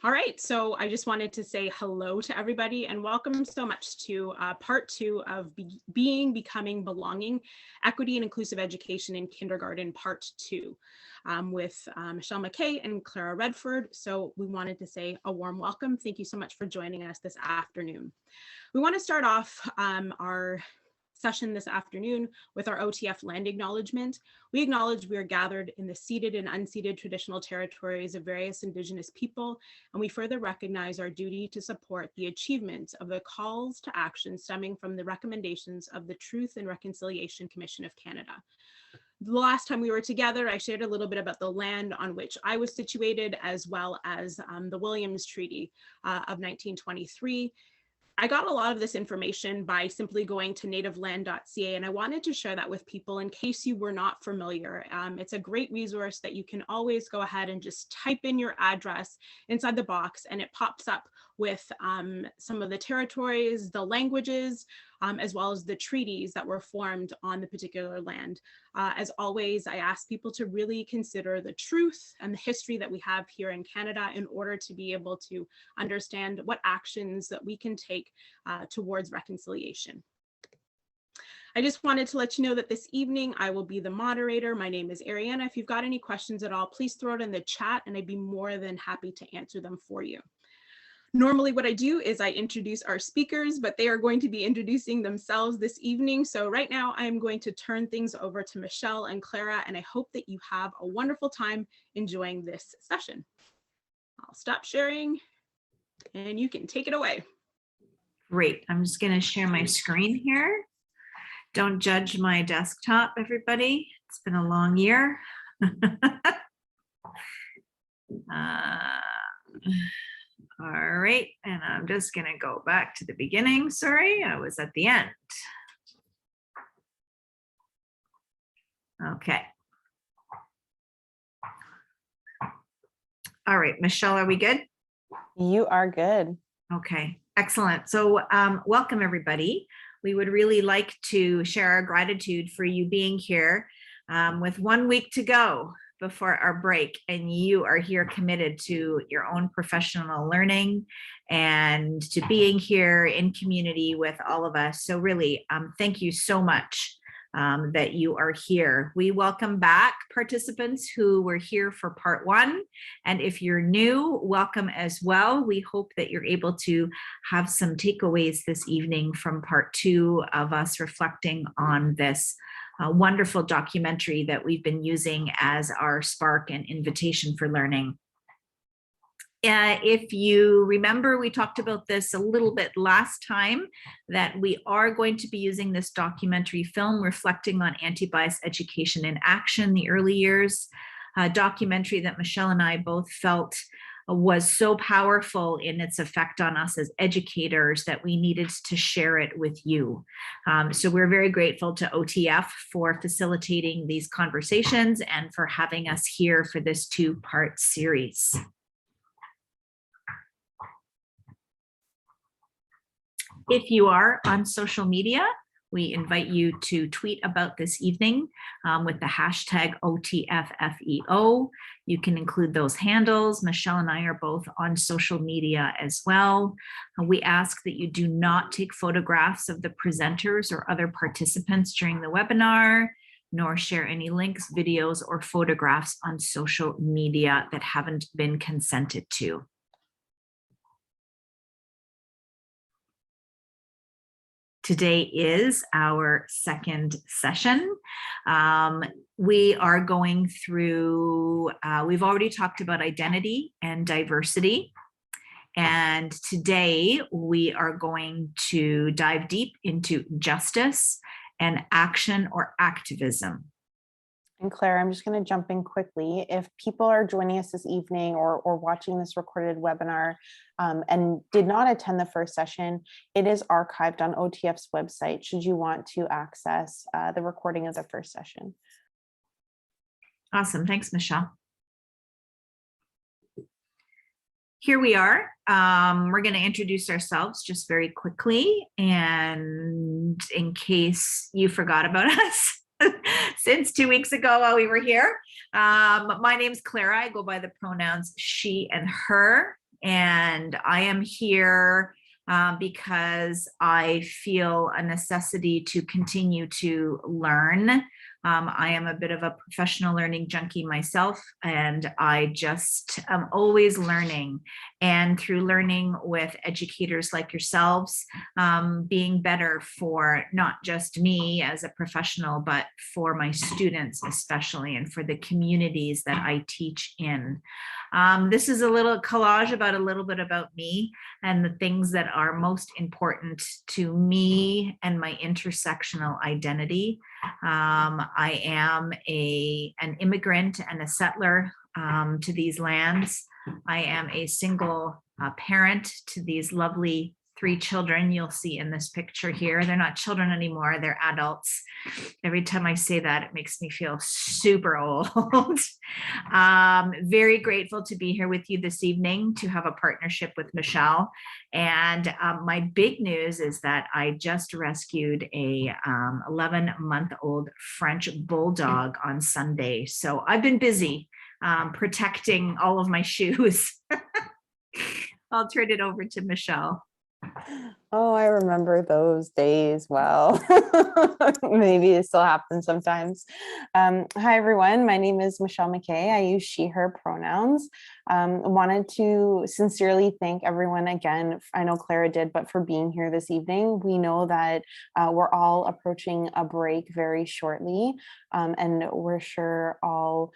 All right, so I just wanted to say hello to everybody and welcome so much to part 2 of Being, Becoming, Belonging, Equity and Inclusive Education in Kindergarten, part 2 with Michelle McKay and Klara Redford. So we wanted to say a warm welcome. Thank you so much for joining us this afternoon. We want to start off our session this afternoon with our OTF land acknowledgement. We acknowledge we are gathered in the ceded and unceded traditional territories of various Indigenous people, and we further recognize our duty to support the achievements of the calls to action stemming from the recommendations of the Truth and Reconciliation Commission of Canada. The last time we were together, I shared a little bit about the land on which I was situated, as well as the Williams Treaty of 1923. I got a lot of this information by simply going to nativeland.ca, and I wanted to share that with people in case you were not familiar. It's a great resource that you can always go ahead and just type in your address inside the box, and it pops up with some of the territories, the languages, as well as the treaties that were formed on the particular land. As always, I ask people to really consider the truth and the history that we have here in Canada in order to be able to understand what actions that we can take towards reconciliation. I just wanted to let you know that this evening I will be the moderator. My name is Ariana. If you've got any questions at all, please throw it in the chat and I'd be more than happy to answer them for you. Normally what I do is I introduce our speakers, but they are going to be introducing themselves this evening. So right now I am going to turn things over to Michelle and Klara, and I hope that you have a wonderful time enjoying this session. I'll stop sharing and you can take it away. Great. I'm just going to share my screen here. Don't judge my desktop, everybody. It's been a long year. All right, and I'm just going to go back to the beginning. Sorry, I was at the end. Okay. All right, Michelle, are we good? You are good. Okay, excellent. So welcome, everybody. We would really like to share our gratitude for you being here with 1 week to go before our break, and you are here committed to your own professional learning and to being here in community with all of us. So really, thank you so much that you are here. We welcome back participants who were here for part 1. And if you're new, welcome as well. We hope that you're able to have some takeaways this evening from part 2 of us reflecting on this wonderful documentary that we've been using as our spark and invitation for learning. If you remember, we talked about this a little bit last time, that we are going to be using this documentary film reflecting on anti-bias education in action, the early years, a documentary that Michelle and I both felt was so powerful in its effect on us as educators that we needed to share it with you. So we're very grateful to OTF for facilitating these conversations and for having us here for this 2-part series. If you are on social media, we invite you to tweet about this evening with the hashtag OTFFEO. You can include those handles. Michelle and I are both on social media as well. We ask that you do not take photographs of the presenters or other participants during the webinar, nor share any links, videos, or photographs on social media that haven't been consented to. Today is our second session. We are going through, we've already talked about identity and diversity. And today we are going to dive deep into justice and action or activism. And Klara, I'm just going to jump in quickly. If people are joining us this evening or watching this recorded webinar and did not attend the first session, it is archived on OTF's website should you want to access the recording of the first session. Awesome. Thanks, Michelle. Here we are. We're going to introduce ourselves just very quickly, and in case you forgot about us, since 2 weeks ago while we were here. My name's Klara. I go by the pronouns she and her. and I am here because I feel a necessity to continue to learn. I am a bit of a professional learning junkie myself, and I just am always learning. And through learning with educators like yourselves, being better for not just me as a professional, but for my students especially, and for the communities that I teach in. This is a little collage about a little bit about me and the things that are most important to me and my intersectional identity. I am an immigrant and a settler to these lands. I am a single parent to these lovely 3 children you'll see in this picture here. They're not children anymore, they're adults. Every time I say that, it makes me feel super old. Very grateful to be here with you this evening, to have a partnership with Michelle. And my big news is that I just rescued a 11-month-old French bulldog on Sunday. So I've been busy protecting all of my shoes. I'll turn it over to Michelle. Oh, I remember those days well. Maybe it still happens sometimes. Hi, everyone. My name is Michelle McKay. I use she, her pronouns. Wanted to sincerely thank everyone again. I know Klara did, but for being here this evening. We know that we're all approaching a break very shortly, and we're sure all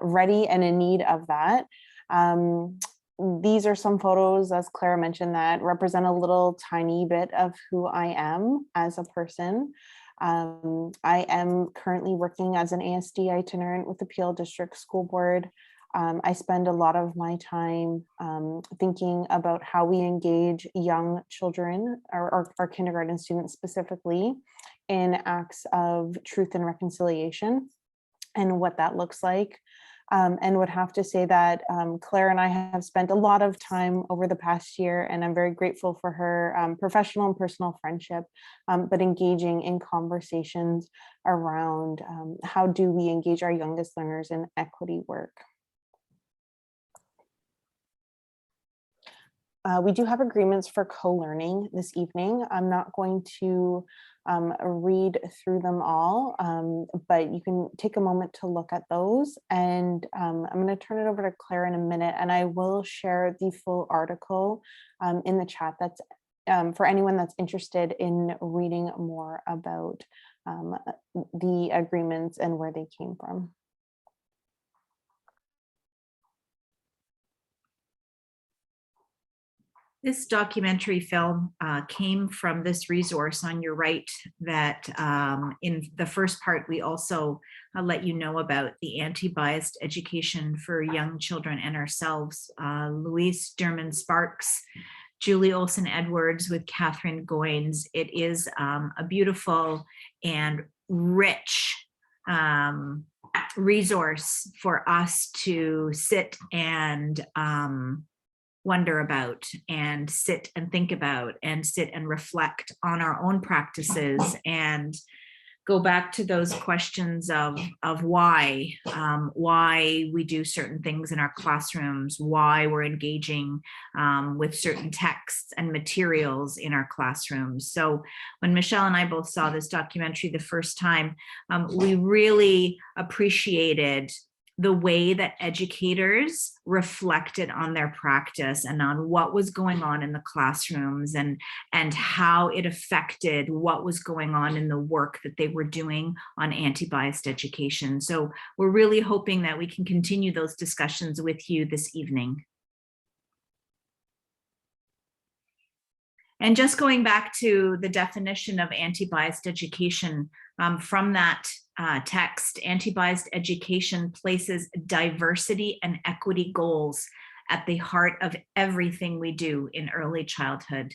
ready and in need of that. These are some photos, as Klara mentioned, that represent a little tiny bit of who I am as a person. I am currently working as an ASD itinerant with the Peel District School Board. I spend a lot of my time thinking about how we engage young children, or our kindergarten students specifically, in acts of truth and reconciliation and what that looks like. And would have to say that Klara and I have spent a lot of time over the past year, and I'm very grateful for her professional and personal friendship, but engaging in conversations around how do we engage our youngest learners in equity work. We do have agreements for co-learning this evening. I'm not going to read through them all, but you can take a moment to look at those. And I'm going to turn it over to Klara in a minute, and I will share the full article in the chat. That's for anyone that's interested in reading more about the agreements and where they came from. This documentary film came from this resource on your right that in the first part, we also let you know about the anti-biased education for young children and ourselves. Louise Derman Sparks, Julie Olson Edwards with Catherine Goines. It is a beautiful and rich resource for us to sit and wonder about, and sit and think about, and sit and reflect on our own practices, and go back to those questions of why we do certain things in our classrooms, why we're engaging with certain texts and materials in our classrooms. So when Michelle and I both saw this documentary the first time, we really appreciated the way that educators reflected on their practice and on what was going on in the classrooms, and how it affected what was going on in the work that they were doing on anti-biased education. So we're really hoping that we can continue those discussions with you this evening. And just going back to the definition of anti-biased education, from that text, anti-biased education places diversity and equity goals at the heart of everything we do in early childhood.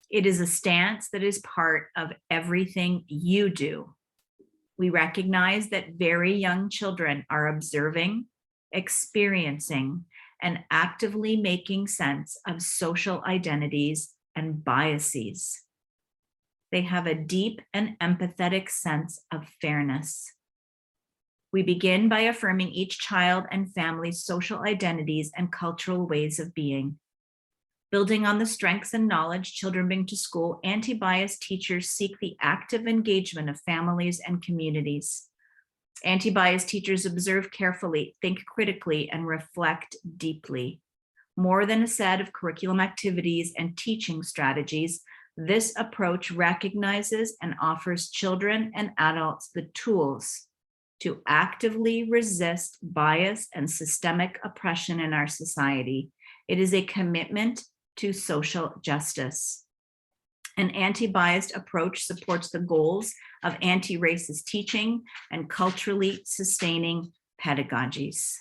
It is a stance that is part of everything you do. We recognize that very young children are observing, experiencing, and actively making sense of social identities and biases. They have a deep and empathetic sense of fairness. We begin by affirming each child and family's social identities and cultural ways of being. Building on the strengths and knowledge children bring to school, anti-bias teachers seek the active engagement of families and communities. Anti-bias teachers observe carefully, think critically, and reflect deeply. More than a set of curriculum activities and teaching strategies, this approach recognizes and offers children and adults the tools to actively resist bias and systemic oppression in our society. It is a commitment to social justice. An anti-biased approach supports the goals of anti-racist teaching and culturally sustaining pedagogies.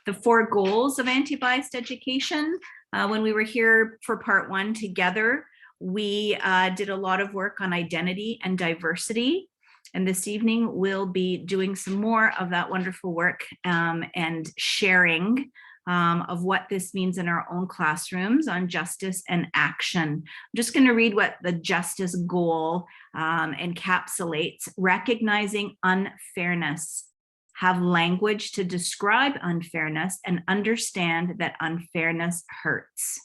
The 4 goals of anti-biased education. When we were here for part 1 together, we did a lot of work on identity and diversity. And this evening, we'll be doing some more of that wonderful work and sharing of what this means in our own classrooms on justice and action. I'm just going to read what the justice goal encapsulates: recognizing unfairness, have language to describe unfairness, and understand that unfairness hurts.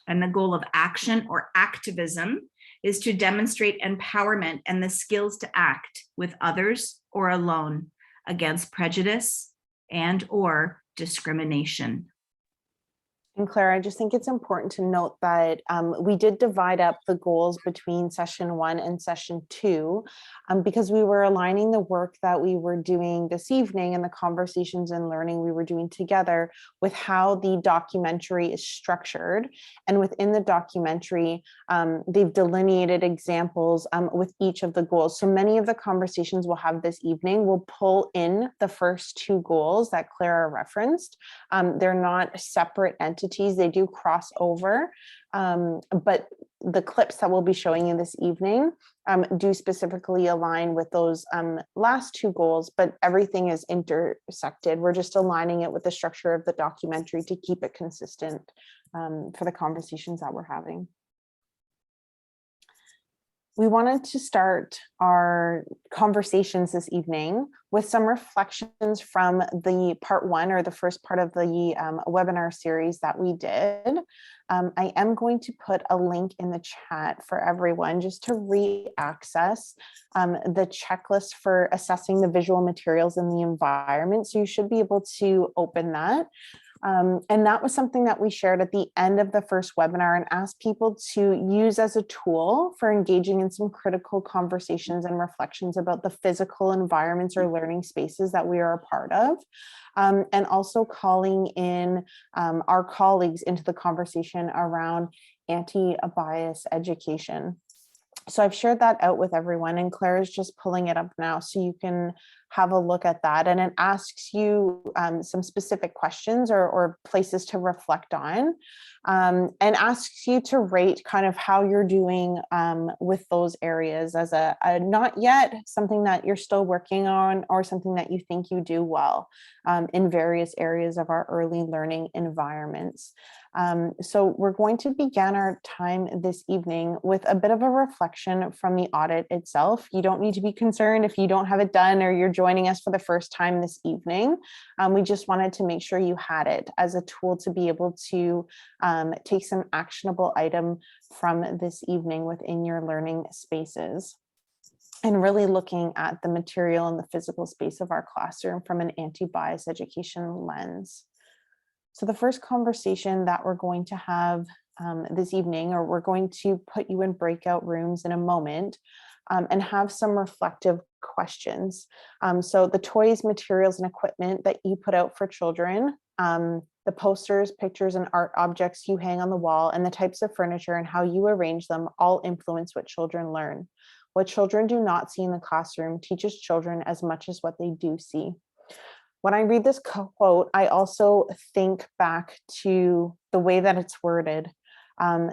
And the goal of action or activism is to demonstrate empowerment and the skills to act with others or alone against prejudice and or discrimination. And Klara, I just think it's important to note that we did divide up the goals between session 1 and session 2 because we were aligning the work that we were doing this evening and the conversations and learning we were doing together with how the documentary is structured. And within the documentary, they've delineated examples with each of the goals. So many of the conversations we'll have this evening will pull in the first 2 goals that Klara referenced. They're not separate entities. They do cross over, but the clips that we'll be showing you this evening do specifically align with those last 2 goals, but everything is intersected. We're just aligning it with the structure of the documentary to keep it consistent for the conversations that we're having. We wanted to start our conversations this evening with some reflections from the part 1 or the first part of the webinar series that we did. I am going to put a link in the chat for everyone just to re-access the checklist for assessing the visual materials in the environment. So you should be able to open that. And that was something that we shared at the end of the first webinar and asked people to use as a tool for engaging in some critical conversations and reflections about the physical environments or learning spaces that we are a part of, and also calling in our colleagues into the conversation around anti-bias education. So I've shared that out with everyone, and Claire's just pulling it up now so you can have a look at that. And it asks you some specific questions or places to reflect on, and asks you to rate kind of how you're doing with those areas as a not yet, something that you're still working on, or something that you think you do well in various areas of our early learning environments. So we're going to begin our time this evening with a bit of a reflection from the audit itself. You don't need to be concerned if you don't have it done or you're joining us for the first time this evening. We just wanted to make sure you had it as a tool to be able to take some actionable item from this evening within your learning spaces, and really looking at the material and the physical space of our classroom from an anti-bias education lens. So the first conversation that we're going to have this evening, or we're going to put you in breakout rooms in a moment and have some reflective questions. So the toys, materials, and equipment that you put out for children, the posters, pictures, and art objects you hang on the wall, and the types of furniture and how you arrange them all influence what children learn. What children do not see in the classroom teaches children as much as what they do see. When I read this quote, I also think back to the way that it's worded.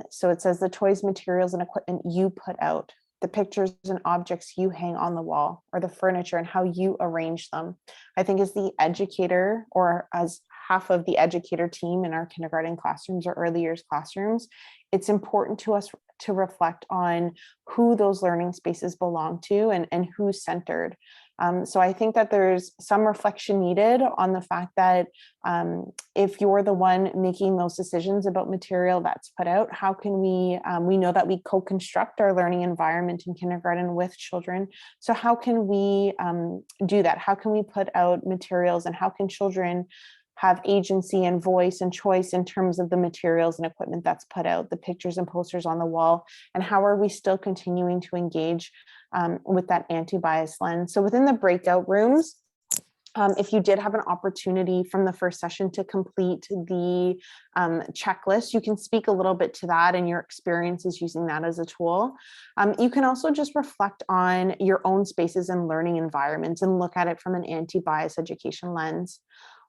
So it says the toys, materials, and equipment you put out, the pictures and objects you hang on the wall, or the furniture and how you arrange them. I think as the educator, or as half of the educator team in our kindergarten classrooms or early years classrooms, it's important to us to reflect on who those learning spaces belong to and who's centered. So I think that there's some reflection needed on the fact that if you're the one making those decisions about material that's put out, how can we know that we co-construct our learning environment in kindergarten with children. So how can we do that? How can we put out materials, and how can children have agency and voice and choice in terms of the materials and equipment that's put out, the pictures and posters on the wall, and how are we still continuing to engage with that anti-bias lens? So within the breakout rooms, if you did have an opportunity from the first session to complete the checklist, you can speak a little bit to that and your experiences using that as a tool. You can also just reflect on your own spaces and learning environments and look at it from an anti-bias education lens.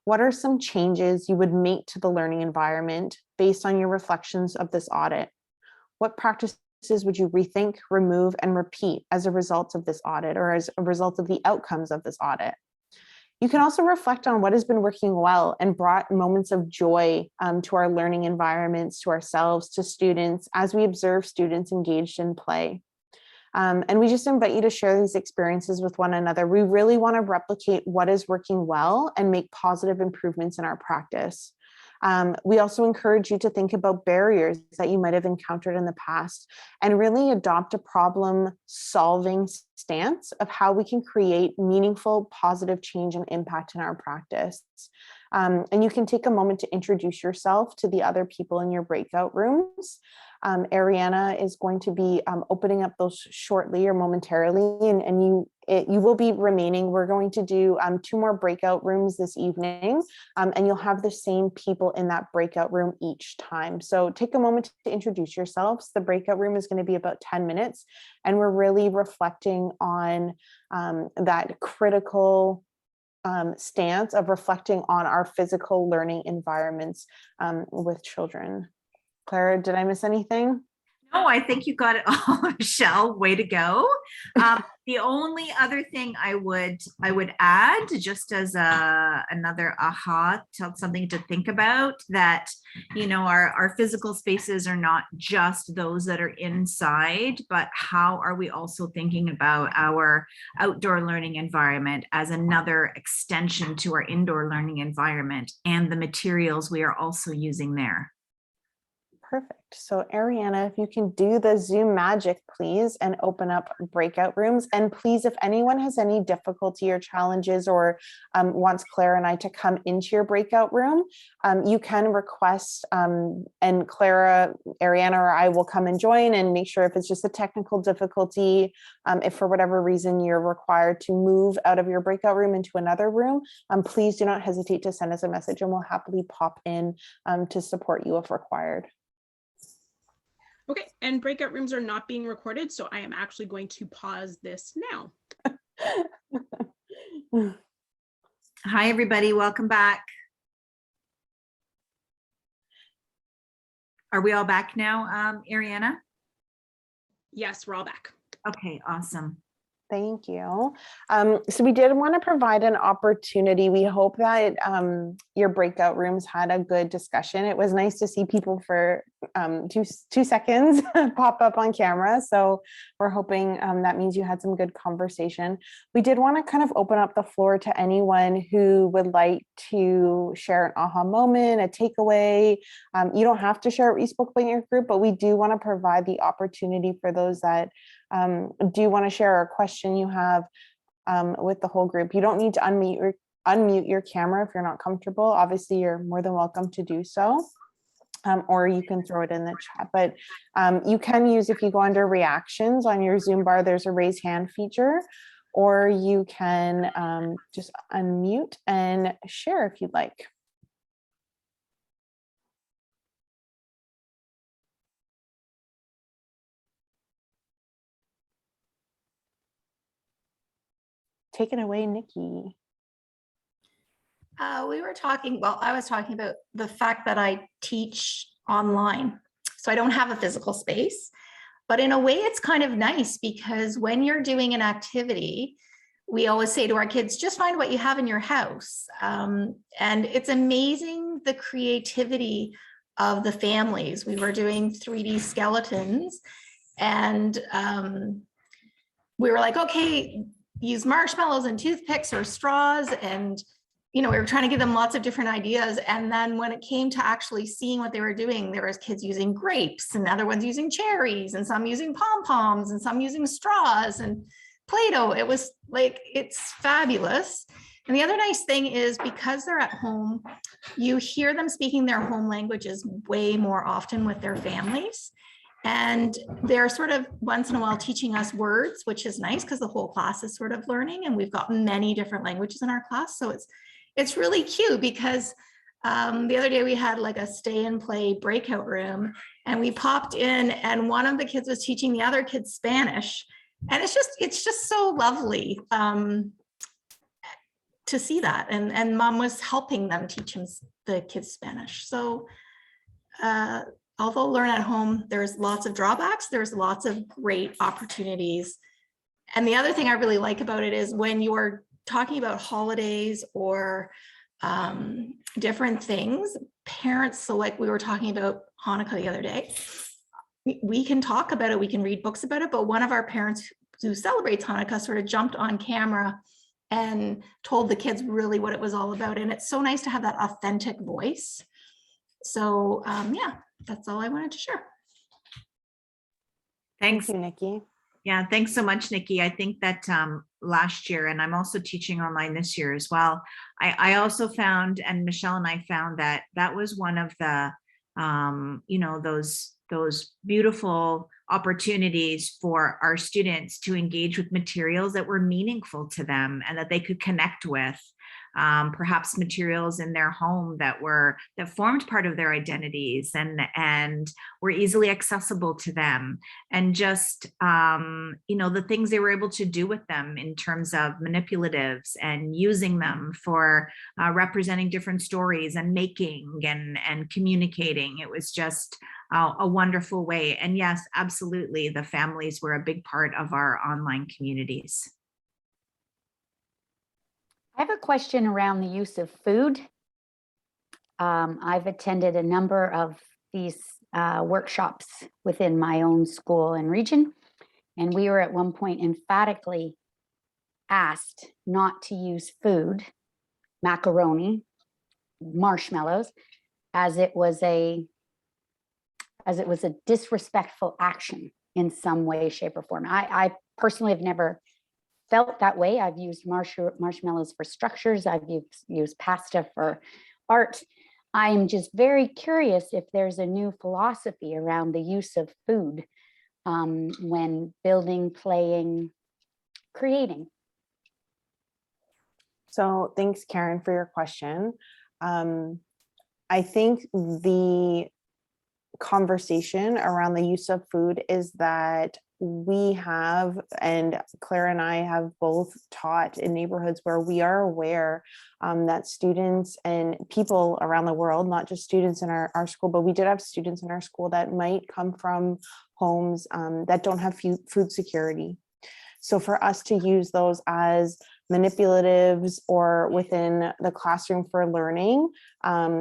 What are some changes you would make to the learning environment based on your reflections of this audit? What practices would you rethink, remove, and repeat as a result of this audit, or as a result of the outcomes of this audit? You can also reflect on what has been working well and brought moments of joy to our learning environments, to ourselves, to students, as we observe students engaged in play. And we just invite you to share these experiences with one another. We really want to replicate what is working well and make positive improvements in our practice. We also encourage you to think about barriers that you might have encountered in the past and really adopt a problem-solving stance of how we can create meaningful, positive change and impact in our practice. And you can take a moment to introduce yourself to the other people in your breakout rooms. Ariana is going to be opening up those shortly or momentarily, and you will be remaining. We're going to do 2 more breakout rooms this evening, and you'll have the same people in that breakout room each time. So take a moment to introduce yourselves. The breakout room is going to be about 10 minutes, and we're really reflecting on that critical stance of reflecting on our physical learning environments with children. Klara, did I miss anything? No, I think you got it all, Michelle. Way to go. The only other thing I would add, just as another aha, something to think about, that our physical spaces are not just those that are inside, but how are we also thinking about our outdoor learning environment as another extension to our indoor learning environment and the materials we are also using there. Perfect. So Ariana, if you can do the Zoom magic, please, and open up breakout rooms. And please, if anyone has any difficulty or challenges or wants Klara and I to come into your breakout room, you can request, and Klara, Ariana, or I will come and join and make sure if it's just a technical difficulty, if for whatever reason you're required to move out of your breakout room into another room, please do not hesitate to send us a message and we'll happily pop in to support you if required. Okay, and breakout rooms are not being recorded, so I am actually going to pause this now. Hi, everybody. Welcome back. Are we all back now, Ariana? Yes, we're all back. Okay, awesome. Thank you. So we did want to provide an opportunity. We hope that your breakout rooms had a good discussion. It was nice to see people for two seconds pop up on camera. So we're hoping that means you had some good conversation. We did want to kind of open up the floor to anyone who would like to share an aha moment, a takeaway. You don't have to share what you spoke about in your group, but we do want to provide the opportunity for those that do you want to share a question you have with the whole group. You don't need to unmute your camera if you're not comfortable. Obviously, you're more than welcome to do so, or you can throw it in the chat. But you can use, if you go under reactions on your Zoom bar, there's a raise hand feature, or you can just unmute and share if you'd like. Take it away, Nikki. I was talking about the fact that I teach online. So I don't have a physical space, but in a way it's kind of nice because when you're doing an activity, we always say to our kids, just find what you have in your house. And it's amazing the creativity of the families. We were doing 3D skeletons and we were like, okay, use marshmallows and toothpicks or straws, and we were trying to give them lots of different ideas. And then when it came to actually seeing what they were doing, there was kids using grapes and other ones using cherries and some using pom-poms and some using straws and Play-Doh. It was like, it's fabulous. And the other nice thing is, because they're at home, you hear them speaking their home languages way more often with their families. And they're sort of once in a while teaching us words, which is nice because the whole class is sort of learning, and we've got many different languages in our class. So it's really cute, because the other day we had like a stay and play breakout room, and we popped in and one of the kids was teaching the other kids Spanish. And it's just so lovely to see that. And mom was helping them teach the kids Spanish. So although learn at home, there's lots of drawbacks, there's lots of great opportunities. And the other thing I really like about it is when you're talking about holidays or different things, parents, so like we were talking about Hanukkah the other day, we can talk about it, we can read books about it, but one of our parents who celebrates Hanukkah sort of jumped on camera and told the kids really what it was all about. And it's so nice to have that authentic voice. So yeah, that's all I wanted to share. Thanks. Thank you, Nikki. Yeah, thanks so much, Nikki. I think that last year, and I'm also teaching online this year as well, I also found, and Michelle and I found, that was one of the, those beautiful opportunities for our students to engage with materials that were meaningful to them and that they could connect with. Perhaps materials in their home that formed part of their identities and were easily accessible to them, and just the things they were able to do with them in terms of manipulatives and using them for representing different stories and making and communicating. It was just a wonderful way. And yes, absolutely, the families were a big part of our online communities. I have a question around the use of food. I've attended a number of these workshops within my own school and region, and we were at one point emphatically asked not to use food, macaroni, marshmallows, as it was a disrespectful action in some way, shape, or form. I personally have never felt that way. I've used marshmallows for structures. I've used pasta for art. I am just very curious if there's a new philosophy around the use of food when building, playing, creating. So thanks, Karen, for your question. I think the conversation around the use of food is that we have, and Klara and I have both taught in neighborhoods where we are aware that students and people around the world, not just students in our school, but we did have students in our school that might come from homes that don't have food security. So for us to use those as manipulatives or within the classroom for learning,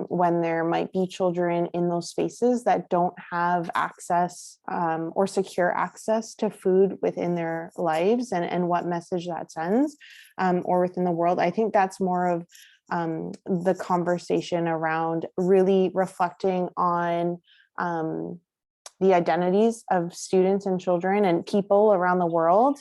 when there might be children in those spaces that don't have access or secure access to food within their lives, and what message that sends, or within the world, I think that's more of the conversation around really reflecting on the identities of students and children and people around the world.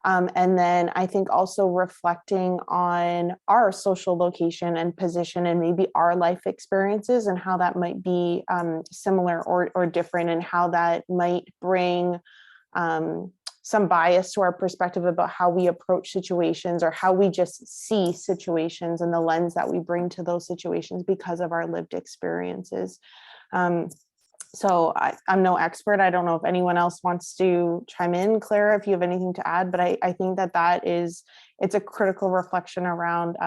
And then I think also reflecting on our social location and position and maybe our life experiences and how that might be similar or different, and how that might bring some bias to our perspective about how we approach situations or how we just see situations and the lens that we bring to those situations because of our lived experiences. So I'm no expert. I don't know if anyone else wants to chime in. Klara, if you have anything to add, but I think it's a critical reflection around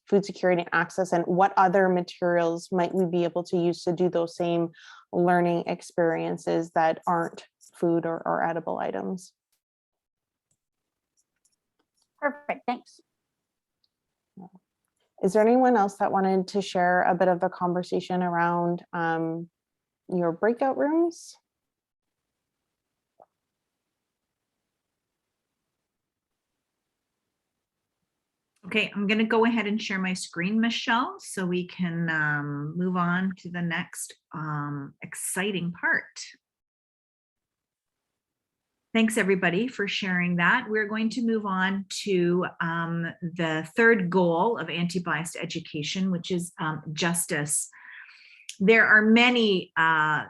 food security and access, and what other materials might we be able to use to do those same learning experiences that aren't food or edible items. Perfect, thanks. Is there anyone else that wanted to share a bit of the conversation around your breakout rooms? Okay, I'm going to go ahead and share my screen, Michelle, so we can move on to the next exciting part. Thanks, everybody, for sharing that. We're going to move on to the third goal of anti-biased education, which is justice. There are many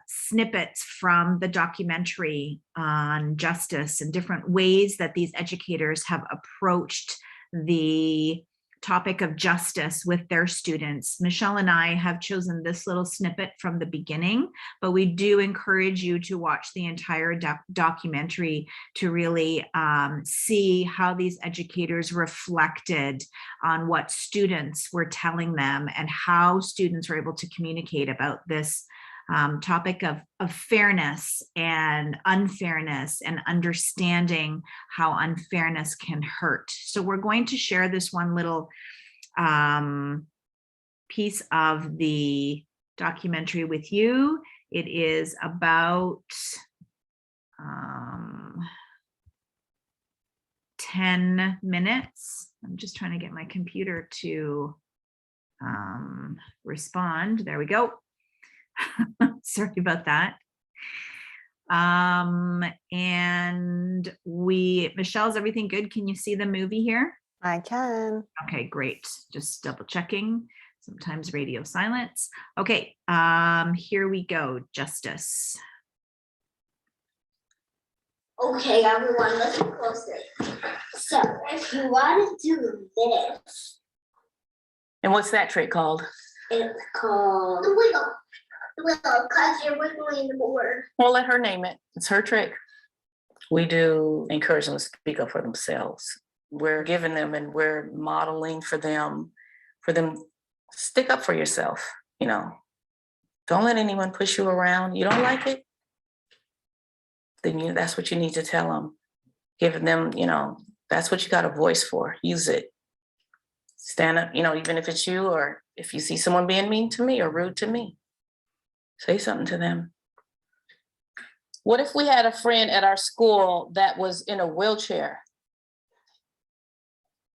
snippets from the documentary on justice and different ways that these educators have approached the topic of justice with their students. Michelle and I have chosen this little snippet from the beginning, but we do encourage you to watch the entire documentary to really see how these educators reflected on what students were telling them and how students were able to communicate about this topic of fairness and unfairness and understanding how unfairness can hurt. So we're going to share this one little piece of the documentary with you. It is about 10 minutes. I'm just trying to get my computer to respond. There we go. Sorry about that. And Michelle, is everything good? Can you see the movie here? I can. Okay, great. Just double checking. Sometimes radio silence. Okay, here we go. Justice. Okay, everyone, listen closely. So if you want to do this. And what's that trick called? It's called the wiggle. Because you're wiggling the board. Well, let her name it. It's her trick. We do encourage them to speak up for themselves. We're giving them and we're modeling for them stick up for yourself, you know. Don't let anyone push you around. You don't like it? Then that's what you need to tell them. Giving them, you know, that's what you got a voice for. Use it. Stand up, you know, even if it's you or if you see someone being mean to me or rude to me. Say something to them. What if we had a friend at our school that was in a wheelchair?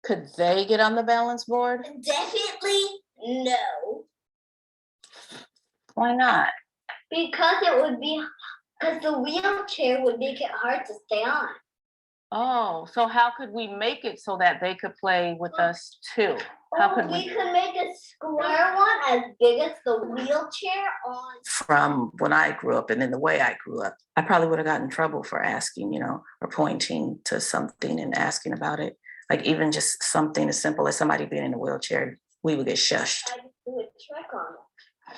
Could they get on the balance board? Definitely no. Why not? Because the wheelchair would make it hard to stay on. Oh, so how could we make it so that they could play with us too? How could we could make a square one as big as the wheelchair on. From when I grew up and in the way I grew up, I probably would have gotten in trouble for asking, you know, or pointing to something and asking about it. Like even just something as simple as somebody being in a wheelchair, we would get shushed. I just do a trick on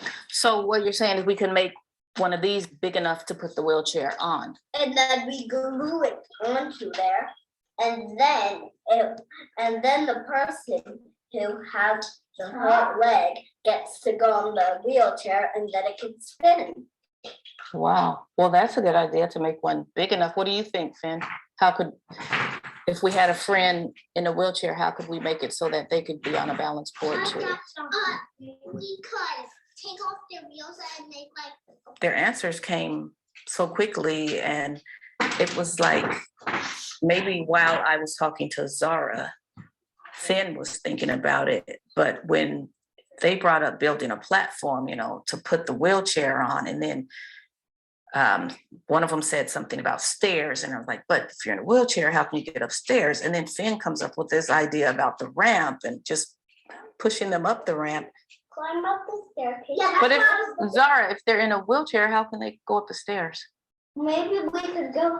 it. So what you're saying is we can make one of these big enough to put the wheelchair on. And then we glue it onto there. And then the person who has the hurt leg gets to go on the wheelchair and then it can spin. Wow. Well, that's a good idea to make one big enough. What do you think, Finn? If we had a friend in a wheelchair, how could we make it so that they could be on a balance board too? We could take off their wheels and make like. Their answers came so quickly, and it was like maybe while I was talking to Zara, Finn was thinking about it, but when they brought up building a platform, you know, to put the wheelchair on, and then one of them said something about stairs, and I was like, but if you're in a wheelchair, how can you get upstairs? And then Finn comes up with this idea about the ramp and just pushing them up the ramp. Climb up the staircase. Yeah, but if Zara, if they're in a wheelchair, how can they go up the stairs? Maybe we could go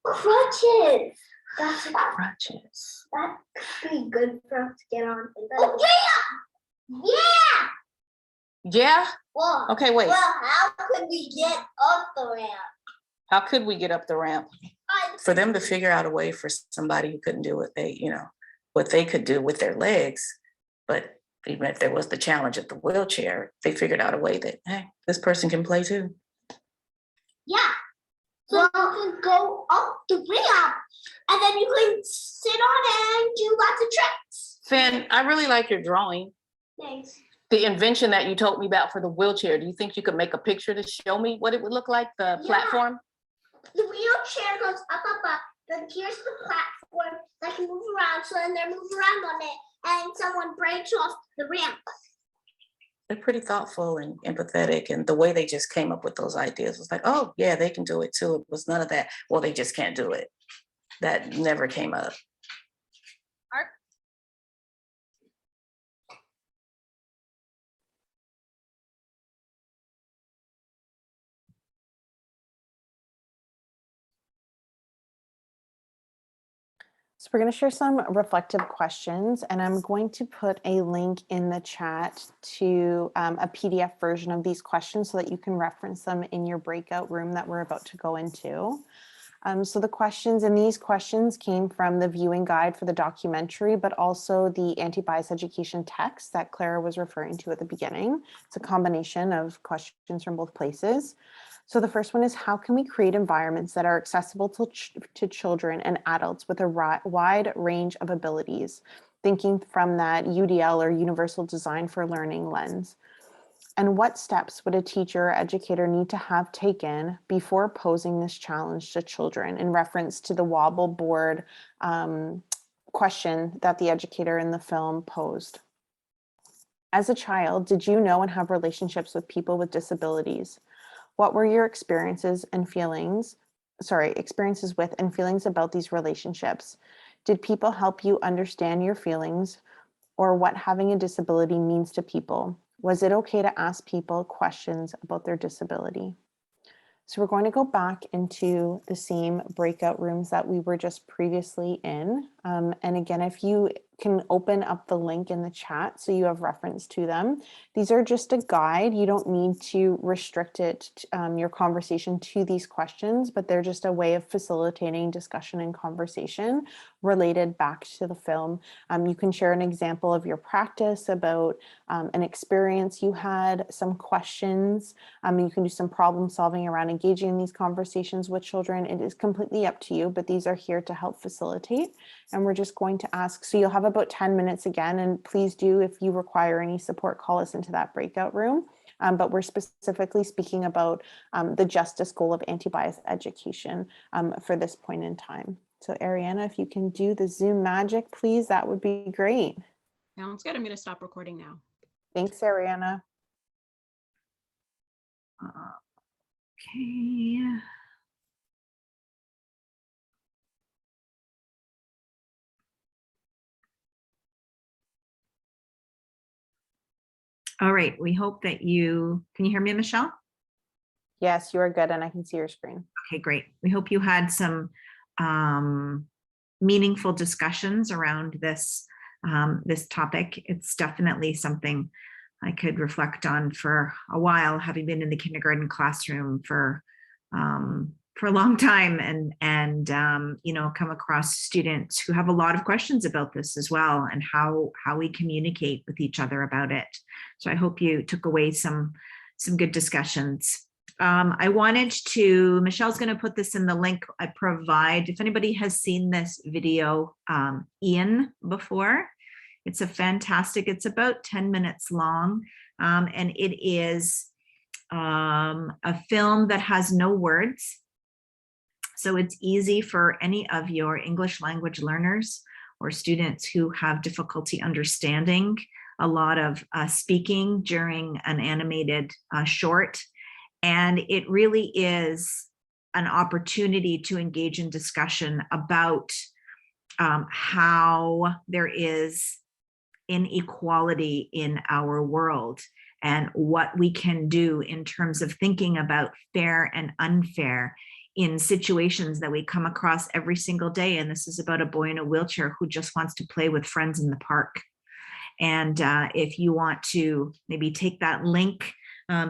crutches. That's Crutches. That could be good for us to get on. Oh, yeah! Yeah? Well, okay, wait. Well, how could we get up the ramp? How could we get up the ramp? For them to figure out a way for somebody who couldn't do what they could do with their legs, but even if there was the challenge of the wheelchair, they figured out a way that, hey, this person can play too. Yeah. So you can go up the ramp and then you can sit on it and do lots of tricks. Finn, I really like your drawing. Thanks. The invention that you told me about for the wheelchair, do you think you could make a picture to show me what it would look like, the platform? The wheelchair goes up, then here's the platform that can move around, so then they move around on it. and someone breaks off the ramp. They're pretty thoughtful and empathetic, and the way they just came up with those ideas was like, oh yeah, they can do it too. It was none of that, well, they just can't do it. That never came up. So we're going to share some reflective questions, and I'm going to put a link in the chat to a PDF version of these questions so that you can reference them in your breakout room that we're about to go into. So the questions in these questions came from the viewing guide for the documentary, but also the anti-bias education text that Klara was referring to at the beginning. It's a combination of questions from both places. So the first one is, how can we create environments that are accessible to children and adults with a wide range of abilities, thinking from that UDL or universal design for learning lens? And what steps would a teacher or educator need to have taken before posing this challenge to children, in reference to the wobble board question that the educator in the film posed? As a child, did you know and have relationships with people with disabilities? What were your experiences with and feelings about these relationships? Did people help you understand your feelings or what having a disability means to people? Was it okay to ask people questions about their disability? So we're going to go back into the same breakout rooms that we were just previously in. And again, if you can open up the link in the chat so you have reference to them. These are just a guide. You don't need to restrict it, your conversation to these questions, but they're just a way of facilitating discussion and conversation related back to the film. You can share an example of your practice about an experience you had, some questions. You can do some problem solving around engaging in these conversations with children. It is completely up to you, but these are here to help facilitate. And we're just going to ask, so you'll have about 10 minutes again, and please do, if you require any support, call us into that breakout room. But we're specifically speaking about the justice goal of anti-bias education for this point in time. So Ariana, if you can do the Zoom magic, please, that would be great. Sounds good. I'm going to stop recording now. Thanks, Ariana. Okay. All right, we hope that can you hear me, Michelle? Yes, you are good, and I can see your screen. Okay, great. We hope you had some meaningful discussions around this topic. It's definitely something I could reflect on for a while, having been in the kindergarten classroom for a long time, and come across students who have a lot of questions about this as well, and how we communicate with each other about it. So I hope you took away some good discussions. I wanted to, Michelle's going to put this in the link I provide. If anybody has seen this video, Ian, before, it's it's about 10 minutes long, and it is a film that has no words. So it's easy for any of your English language learners or students who have difficulty understanding a lot of speaking during an animated short. And it really is an opportunity to engage in discussion about how there is inequality in our world and what we can do in terms of thinking about fair and unfair in situations that we come across every single day. And this is about a boy in a wheelchair who just wants to play with friends in the park. And if you want to maybe take that link,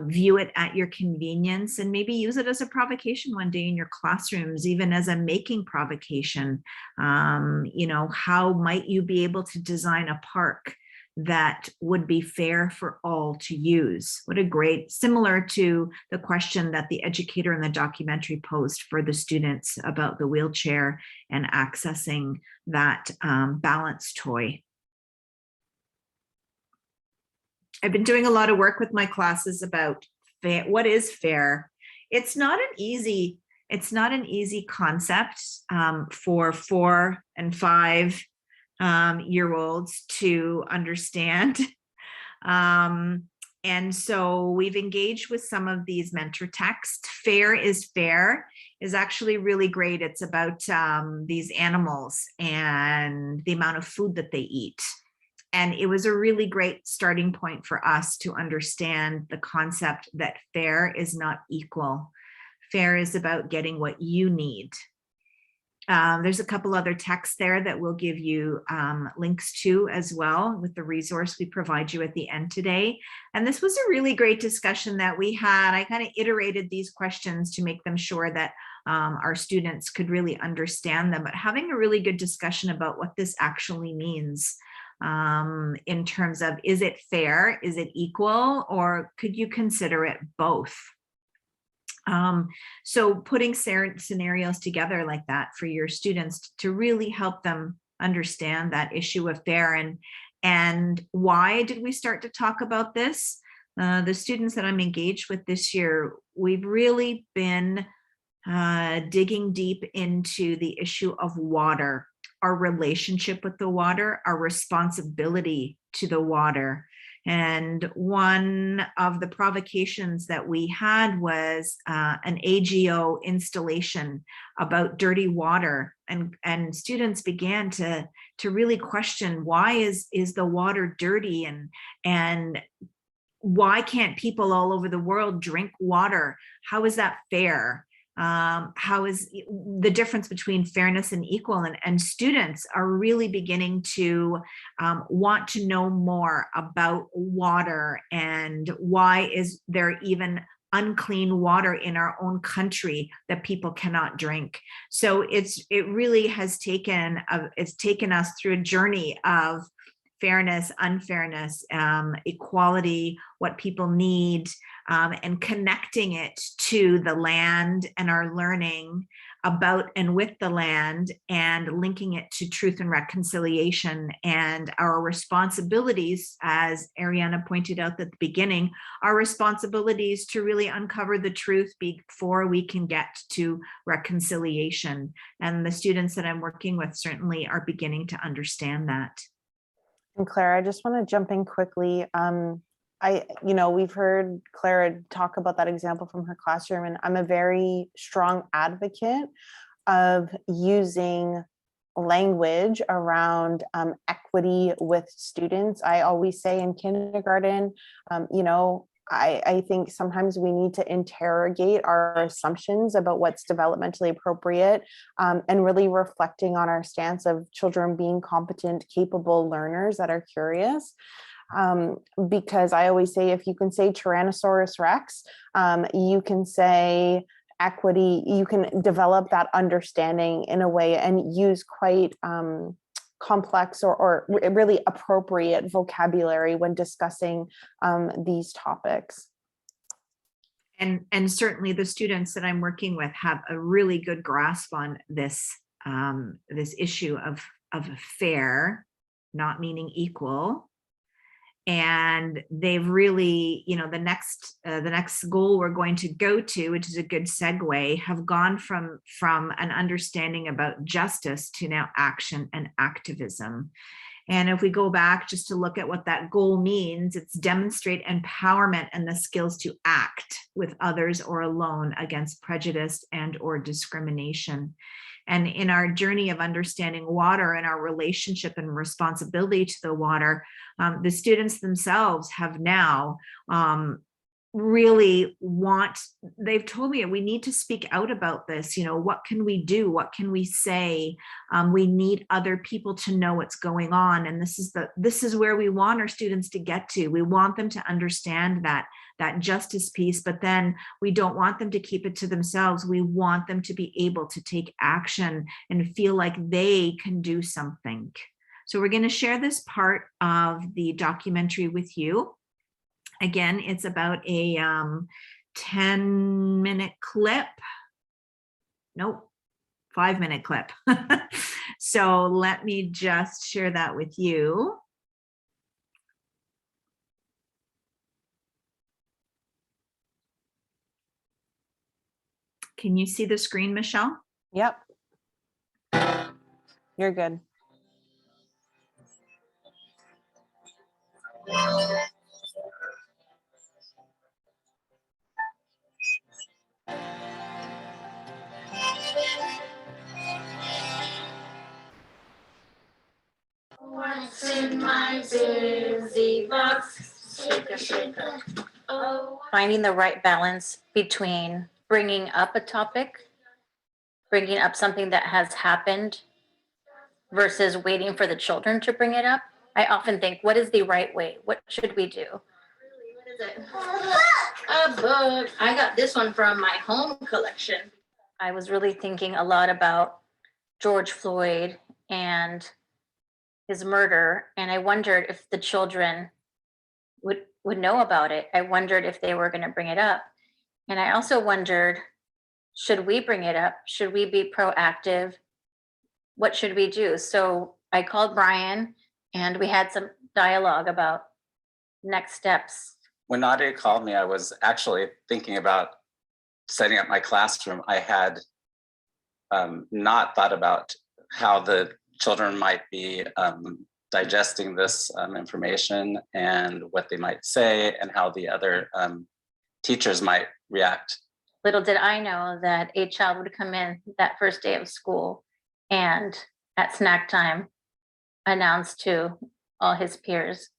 view it at your convenience, and maybe use it as a provocation one day in your classrooms, even as a making provocation. How might you be able to design a park that would be fair for all to use? What a great, similar to the question that the educator in the documentary posed for the students about the wheelchair and accessing that balance toy. I've been doing a lot of work with my classes about what is fair. It's not an easy concept for 4 and 5 year olds to understand. And so we've engaged with some of these mentor texts. Fair is actually really great. It's about these animals and the amount of food that they eat. And it was a really great starting point for us to understand the concept that fair is not equal. Fair is about getting what you need. There's a couple other texts there that we'll give you links to as well with the resource we provide you at the end today. And this was a really great discussion that we had. I kind of iterated these questions to make them sure that our students could really understand them, but having a really good discussion about what this actually means in terms of, is it fair? Is it equal? Or could you consider it both? So putting scenarios together like that for your students to really help them understand that issue of fair. And why did we start to talk about this? The students that I'm engaged with this year, we've really been digging deep into the issue of water, our relationship with the water, our responsibility to the water. And one of the provocations that we had was an AGO installation about dirty water, and students began to really question, why is the water dirty, and why can't people all over the world drink water? How is that fair? How is the difference between fairness and equal? And students are really beginning to want to know more about water, and why is there even unclean water in our own country that people cannot drink. So it really has taken us through a journey of fairness, unfairness, equality, what people need, and connecting it to the land and our learning about and with the land, and linking it to truth and reconciliation and our responsibilities, as Ariana pointed out at the beginning, our responsibilities to really uncover the truth before we can get to reconciliation. And the students that I'm working with certainly are beginning to understand that. And Klara, I just want to jump in quickly. We've heard Klara talk about that example from her classroom, and I'm a very strong advocate of using language around equity with students. I always say in kindergarten, I think sometimes we need to interrogate our assumptions about what's developmentally appropriate, and really reflecting on our stance of children being competent, capable learners that are curious. Because I always say, if you can say Tyrannosaurus Rex, you can say equity, you can develop that understanding in a way and use quite complex or really appropriate vocabulary when discussing these topics. And certainly the students that I'm working with have a really good grasp on this issue of fair, not meaning equal. And they've really, the next goal we're going to go to, which is a good segue, have gone from an understanding about justice to now action and activism. And if we go back just to look at what that goal means, it's demonstrate empowerment and the skills to act with others or alone against prejudice and or discrimination. And in our journey of understanding water and our relationship and responsibility to the water, the students themselves have now they've told me, we need to speak out about this. What can we do? What can we say? We need other people to know what's going on. And this is where we want our students to get to. We want them to understand that justice piece, but then we don't want them to keep it to themselves. We want them to be able to take action and feel like they can do something. So we're going to share this part of the documentary with you. Again, it's about a 10-minute clip. Nope, 5-minute clip. So let me just share that with you. Can you see the screen, Michelle? Yep. You're good. busy box, shake a shaker. Oh. Finding the right balance between bringing up a topic, bringing up something that has happened versus waiting for the children to bring it up. I often think, what is the right way? What should we do? What is it? A book. I got this one from my home collection. I was really thinking a lot about George Floyd and his murder, and I wondered if the children would know about it. I wondered if they were going to bring it up. And I also wondered, should we bring it up? Should we be proactive? What should we do? So I called Brian and we had some dialogue about next steps. When Nadia called me, I was actually thinking about setting up my classroom. I had not thought about how the children might be digesting this information and what they might say and how the other teachers might react. Little did I know that a child would come in that first day of school and at snack time announce to all his peers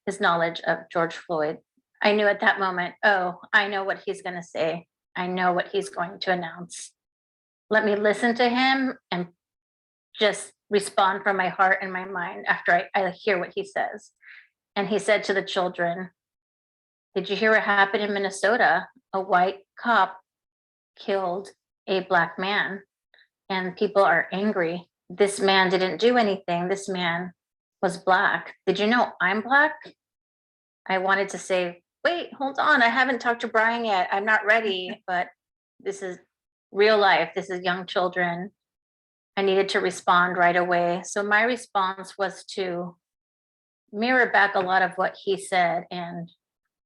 his knowledge of George Floyd. I knew at that moment, oh, I know what he's going to say. I know what he's going to announce. Let me listen to him and just respond from my heart and my mind after I hear what he says. And he said to the children, did you hear what happened in Minnesota? A white cop killed a black man and people are angry. This man didn't do anything. This man was black. Did you know I'm black? I wanted to say, wait, hold on. I haven't talked to Brian yet. I'm not ready, but this is real life. This is young children. I needed to respond right away. So my response was to mirror back a lot of what he said and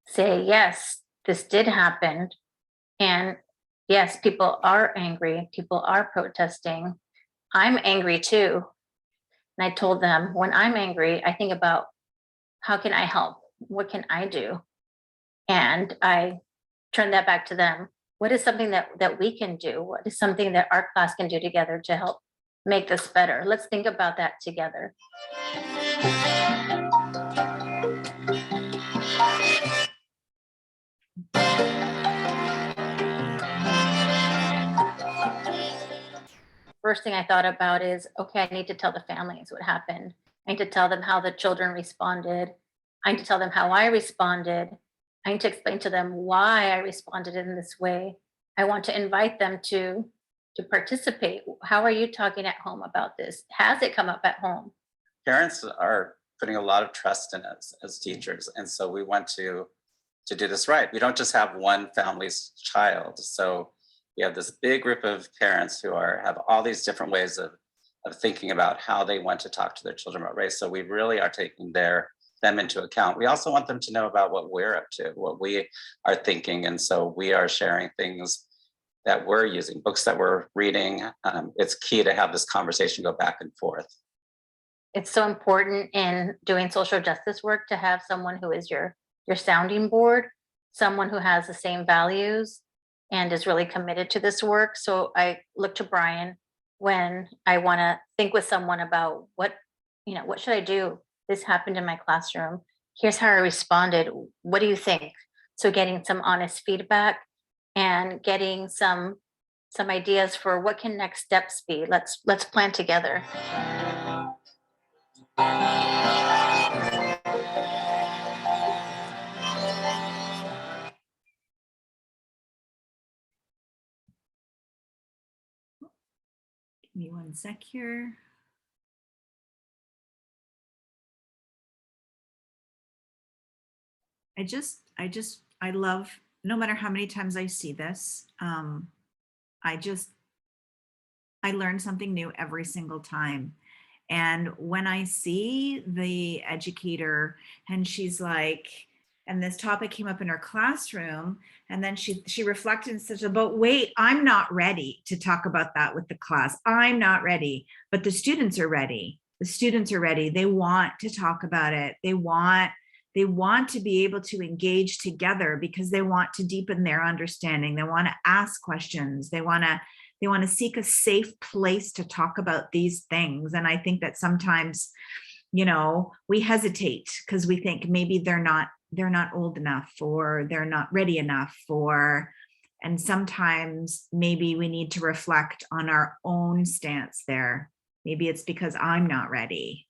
say, yes, this did happen. And yes, people are angry. People are protesting. I'm angry too. And I told them, when I'm angry, I think about how can I help? What can I do? And I turned that back to them. What is something that we can do? What is something that our class can do together to help make this better? Let's think about that together. First thing I thought about is, okay, I need to tell the families what happened. I need to tell them how the children responded. I need to tell them how I responded. I need to explain to them why I responded in this way. I want to invite them to participate. How are you talking at home about this? Has it come up at home? Parents are putting a lot of trust in us as teachers. And so we want to do this right. We don't just have one family's child. So we have this big group of parents who have all these different ways of thinking about how they want to talk to their children about race. So we really are taking them into account. We also want them to know about what we're up to, what we are thinking. And so we are sharing things that we're using, books that we're reading. It's key to have this conversation go back and forth. It's so important in doing social justice work to have someone who is your sounding board, someone who has the same values and is really committed to this work. So I look to Brian when I want to think with someone about what should I do? This happened in my classroom. Here's how I responded. What do you think? So getting some honest feedback and getting some ideas for what can next steps be. Let's plan together. Give me one sec here. I love, no matter how many times I see this, I learn something new every single time. And when I see the educator and she's like, and this topic came up in her classroom, and then she reflected and said, but wait, I'm not ready to talk about that with the class. I'm not ready, but the students are ready. The students are ready. They want to talk about it. They want to be able to engage together because they want to deepen their understanding. They want to ask questions. They want to seek a safe place to talk about these things. And I think that sometimes we hesitate because we think maybe they're not old enough, or they're not ready enough, and sometimes maybe we need to reflect on our own stance there. Maybe it's because I'm not ready.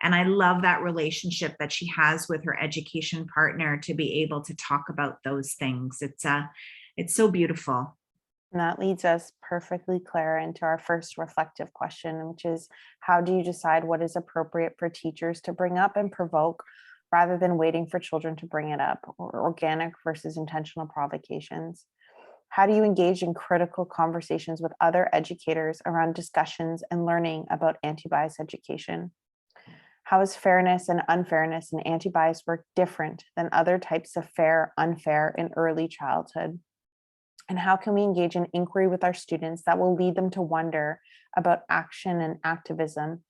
And I love that relationship that she has with her education partner to be able to talk about those things. It's so beautiful. And that leads us perfectly, Klara, into our first reflective question, which is, how do you decide what is appropriate for teachers to bring up and provoke rather than waiting for children to bring it up, or organic versus intentional provocations? How do you engage in critical conversations with other educators around discussions and learning about anti-bias education? How is fairness and unfairness in anti-bias work different than other types of fair, unfair in early childhood? And how can we engage in inquiry with our students that will lead them to wonder about action and activism?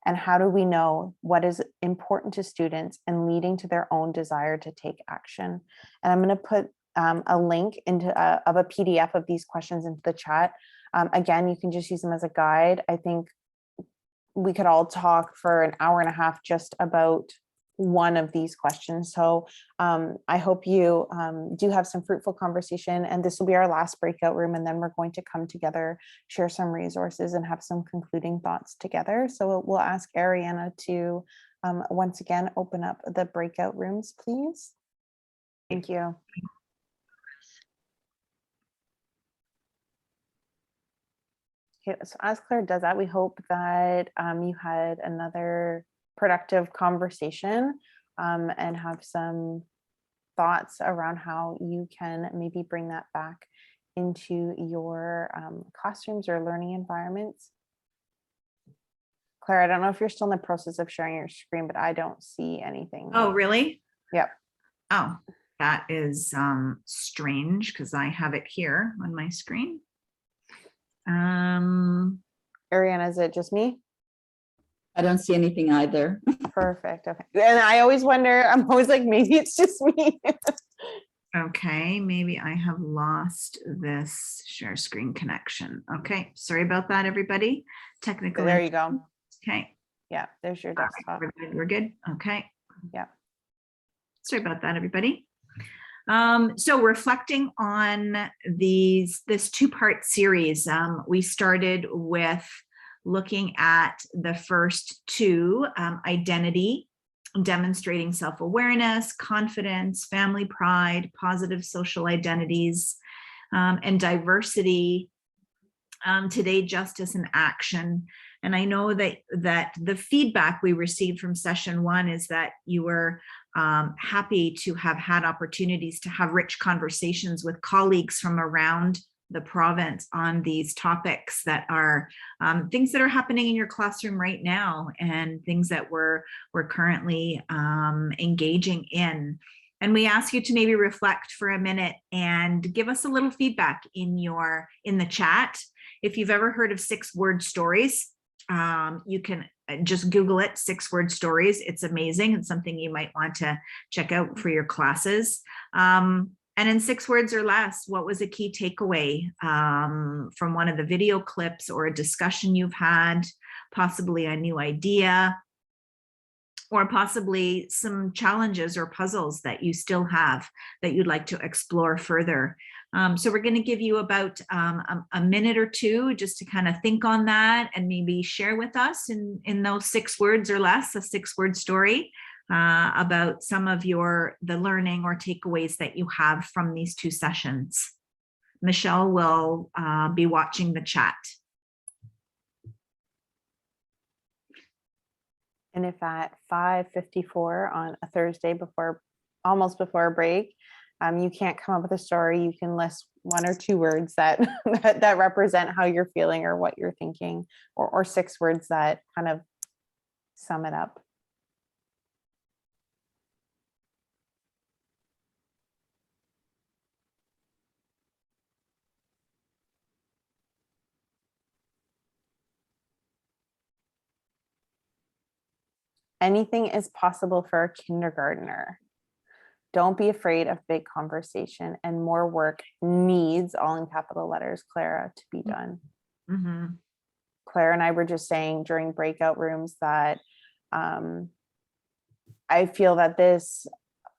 And how do we know what is important to students and leading to their own desire to take action? And I'm going to put a link of a PDF of these questions into the chat. Again, you can just use them as a guide. I think we could all talk for an hour and a half just about one of these questions. So I hope you do have some fruitful conversation, and this will be our last breakout room, and then we're going to come together, share some resources, and have some concluding thoughts together. So we'll ask Ariana to once again open up the breakout rooms, please. Thank you. Okay, so as Claire does that, we hope that you had another productive conversation and have some thoughts around how you can maybe bring that back into your classrooms or learning environments. Claire, I don't know if you're still in the process of sharing your screen, but I don't see anything. Oh, really? Yep. Oh, that is strange because I have it here on my screen. Ariana, is it just me? I don't see anything either. Perfect. Okay. And I always wonder, I'm always like, maybe it's just me. Okay, maybe I have lost this share screen connection. Okay, sorry about that, everybody. Technical. There you go. Okay. Yeah, there's your desktop. Right, we're good. Okay. Yeah. Sorry about that, everybody. So reflecting on this two-part series, we started with looking at the first two, identity, demonstrating self-awareness, confidence, family pride, positive social identities, and diversity, today, justice and action. And I know that the feedback we received from session one is that you were happy to have had opportunities to have rich conversations with colleagues from around the province on these topics that are things that are happening in your classroom right now, and things that we're currently engaging in. And we ask you to maybe reflect for a minute and give us a little feedback in the chat. If you've ever heard of 6-word stories, you can just Google it, 6-word stories. It's amazing. It's something you might want to check out for your classes. And in 6 words or less, what was a key takeaway from one of the video clips, or a discussion you've had, possibly a new idea, or possibly some challenges or puzzles that you still have that you'd like to explore further. So we're going to give you about a minute or two just to kind of think on that, and maybe share with us in those 6 words or less, a 6-word story about some of the learning or takeaways that you have from these 2 sessions. Michelle will be watching the chat. And if at 5:54 on a Thursday, almost before a break, you can't come up with a story, you can list 1 or 2 words that that represent how you're feeling or what you're thinking, or 6 words that kind of sum it up. Anything is possible for a kindergartner. Don't be afraid of big conversation, and more work needs, all in capital letters, Klara, to be done. Mm-hmm. Claire and I were just saying during breakout rooms that I feel that this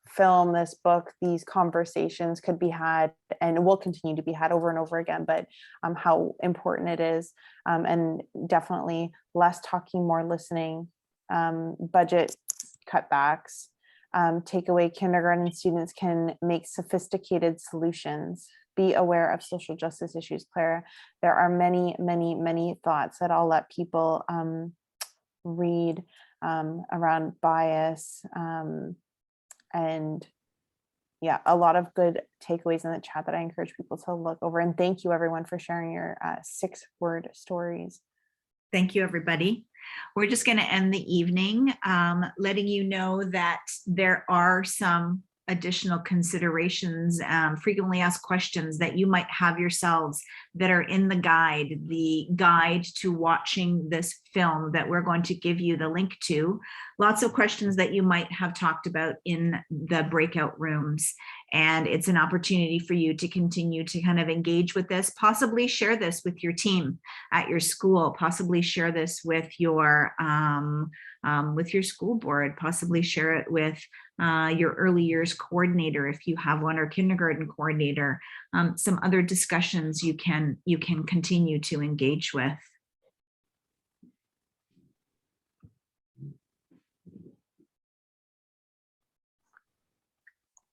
film, this book, these conversations could be had and will continue to be had over and over again, but how important it is, and definitely less talking, more listening, budget cutbacks, take away kindergarten students can make sophisticated solutions, be aware of social justice issues. Klara, there are many, many, many thoughts that I'll let people read around bias, and yeah, a lot of good takeaways in the chat that I encourage people to look over. And thank you everyone for sharing your 6-word stories. Thank you, everybody. We're just going to end the evening letting you know that there are some additional considerations, frequently asked questions that you might have yourselves that are in the guide to watching this film that we're going to give you the link to. Lots of questions that you might have talked about in the breakout rooms. And it's an opportunity for you to continue to kind of engage with this, possibly share this with your team at your school, possibly share this with your school board, possibly share it with your early years coordinator if you have one, or kindergarten coordinator. Some other discussions you can continue to engage with.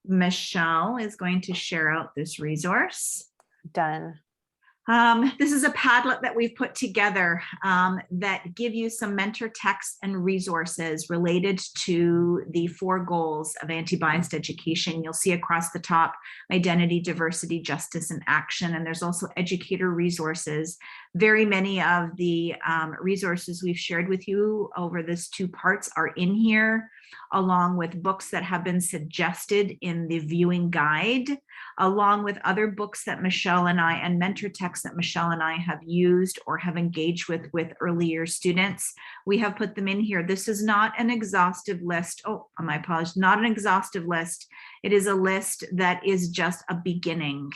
Michelle is going to share out this resource. Done. This is a Padlet that we've put together that give you some mentor texts and resources related to the 4 goals of anti-biased education. You'll see across the top, identity, diversity, justice, and action. And there's also educator resources. Very many of the resources we've shared with you over this 2 parts are in here, along with books that have been suggested in the viewing guide, along with other books that Michelle and I, and mentor texts that Michelle and I have used or have engaged with earlier students. We have put them in here. This is not an exhaustive list. Oh, my apologies, not an exhaustive list. It is a list that is just a beginning.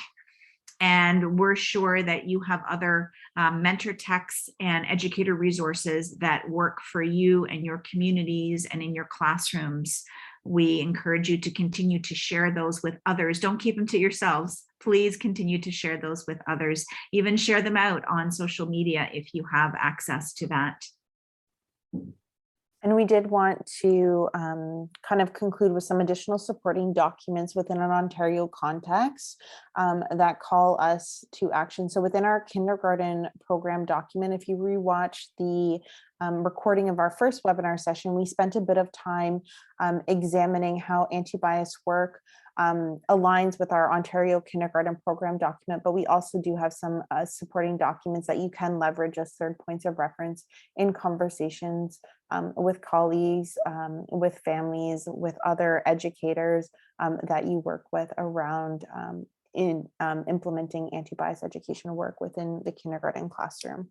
And we're sure that you have other mentor texts and educator resources that work for you and your communities and in your classrooms. We encourage you to continue to share those with others. Don't keep them to yourselves. Please continue to share those with others. Even share them out on social media if you have access to that. And we did want to kind of conclude with some additional supporting documents within an Ontario context that call us to action. So within our kindergarten program document, if you rewatch the recording of our first webinar session, we spent a bit of time examining how anti-bias work aligns with our Ontario kindergarten program document, but we also do have some supporting documents that you can leverage as 3rd points of reference in conversations with colleagues, with families, with other educators that you work with around in implementing anti-bias education work within the kindergarten classroom.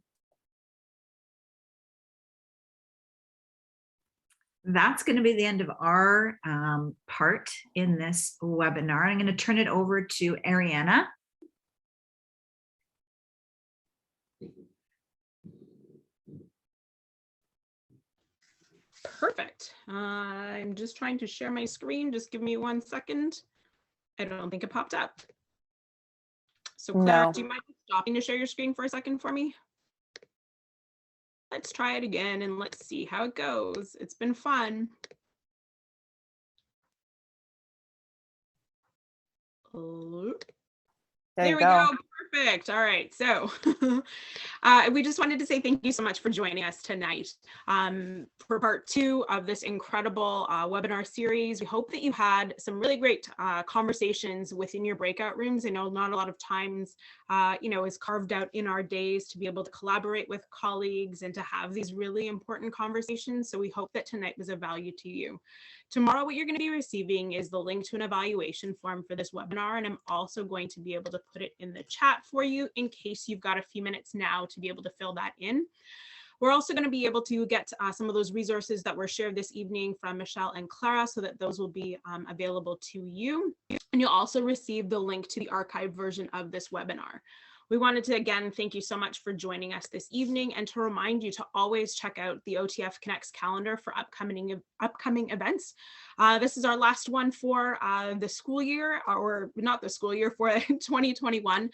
That's going to be the end of our part in this webinar. I'm going to turn it over to Ariana. Perfect. I'm just trying to share my screen. Just give me 1 second. I don't think it popped up. So Klara, No. do you mind stopping to share your screen for a second for me? Let's try it again and let's see how it goes. It's been fun. There we go. Perfect. All right. So we just wanted to say thank you so much for joining us tonight for part 2 of this incredible webinar series. We hope that you had some really great conversations within your breakout rooms. I know not a lot of times, is carved out in our days to be able to collaborate with colleagues and to have these really important conversations. So we hope that tonight was of value to you. Tomorrow, what you're going to be receiving is the link to an evaluation form for this webinar, and I'm also going to be able to put it in the chat for you in case you've got a few minutes now to be able to fill that in. We're also going to be able to get some of those resources that were shared this evening from Michelle and Klara so that those will be available to you. And you'll also receive the link to the archived version of this webinar. We wanted to again thank you so much for joining us this evening, and to remind you to always check out the OTF Connects calendar for upcoming events. This is our last one for the school year, or not the school year, for 2021,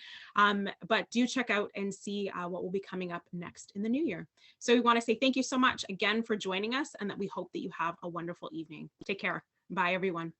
but do check out and see what will be coming up next in the new year. So we want to say thank you so much again for joining us, and that we hope that you have a wonderful evening. Take care. Bye, everyone.